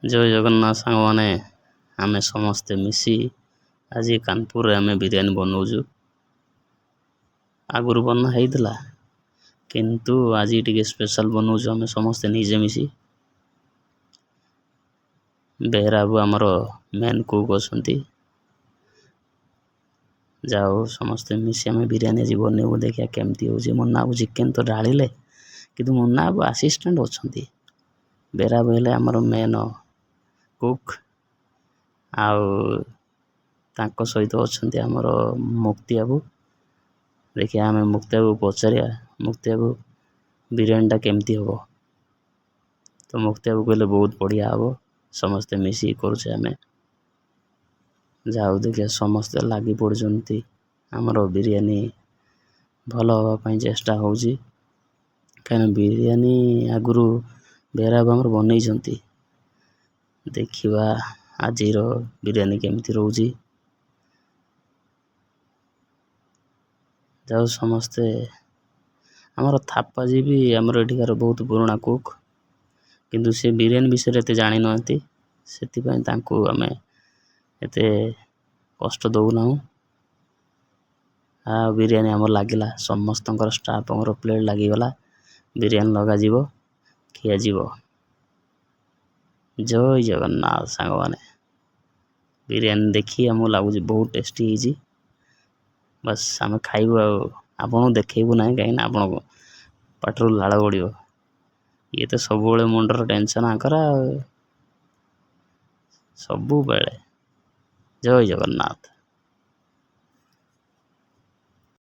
ଜୟ ଜଗନ୍ନାଥ ସାଙ୍ଗମାନେ, ଆମେ ସମସ୍ତେ ମିଶି ଆଜି କାନପୁରରେ ଆମେ ବିରିୟାନୀ ବନଉଛୁ। ଆଗରୁ ବନା ହେଇଥିଲା, କିନ୍ତୁ ଆଜି ଟିକେ ସ୍ପେଶାଲ ବନଉଛୁ ଆମେ ସମସ୍ତେ ନିଜେ ମିଶି। ବେହେରାବୁ ଆମର ମେନ୍ କୁକ୍ ଅଛନ୍ତି। ଯାଉ ସମସ୍ତେ ମିଶି ଆମେ ବିରିୟାନୀ ଆଜି ବନେଇବୁ, ଦେଖିବା କେମିତି ହେଉଛି। ମୁନ୍ନାବାବୁ ଚିକେନ୍ ତ ଢାଳିଲେ, କିନ୍ତୁ ମୁନ୍ନାବାବୁ ଆସିଷ୍ଟାଣ୍ଟ ଅଛନ୍ତି। ବେହେରାବୁ ହେଲେ ଆମର ମେନ୍ କୁକ୍, ଆଉ ତାଙ୍କ ସହିତ ଅଛନ୍ତି ଆମର ମୁକ୍ତିବାବୁ। ଦେଖିବା ଆମେ ମୁକ୍ତିବାବୁ ପଚାରିବା, ମୁକ୍ତିବାବୁ ବିରିୟାନୀଟା କେମିତି ହେବ। ତ ମୁକ୍ତିବାବୁ କହିଲେ ବହୁତ ବଢ଼ିଆ ହେବ, ସମସ୍ତେ ମିଶିକି କରୁଛେ ଆମେ। ଯାଉ ଦେଖିବା, ସମସ୍ତେ ଲାଗି ପଡ଼ୁଛନ୍ତି ଆମର ବିରିୟାନୀ ଭଲ ହେବା ପାଇଁ ଚେଷ୍ଟା ହେଉଛି। କାହିଁକିନା ବିରିୟାନୀ ଆଗରୁ ବେହେରାବୁ ଆମର ବନେଇଛନ୍ତି। ଦେଖିବା ଆଜିର ବିରିୟାନୀ କେମିତି ରହୁଛି। ଯାଉ ସମସ୍ତେ, ଆମର ଥାପାଜୀ ବି ଆମର ଏଠିକାର ବହୁତ ପୁରୁଣା କୁକ୍, କିନ୍ତୁ ସେ ବିରିୟାନୀ ବିଷୟରେ ଏତେ ଜାଣିନାହାନ୍ତି। ସେଥିପାଇଁ ତାଙ୍କୁ ଆମେ ଏତେ କଷ୍ଟ ଦେଉନାହୁଁ। ଆଉ ବିରିୟାନୀ ଆମର ଲାଗିଲା, ସମସ୍ତଙ୍କର ଷ୍ଟାଫଙ୍କର ପ୍ଲେଟ୍ ଲାଗିଗଲା, ବିରିୟାନୀ ଲଗାଯିବ, ଖିଆଯିବ। ଜୟ ଜଗନ୍ନାଥ ସାଙ୍ଗମାନେ, ବିରିୟାନୀ ଦେଖି ଆମକୁ ଲାଗୁଛି ବହୁତ ଟେଷ୍ଟି ହେଇଛି। ବାସ୍ ଆମେ ଖାଇବୁ, ଆଉ ଆପଣଙ୍କୁ ଦେଖେଇବୁ ନାହିଁ, କାହିଁକିନା ଆପଣଙ୍କୁ ପାଟିରୁ ଲାଳ ଗଡ଼ିବ। ଇଏ ତ ସବୁବେଳେ ମୁଣ୍ଡର ଟେନସନ୍ ଆଙ୍କର, ଆଉ ସବୁବେଳେ। ଜୟ ଜଗନ୍ନାଥ।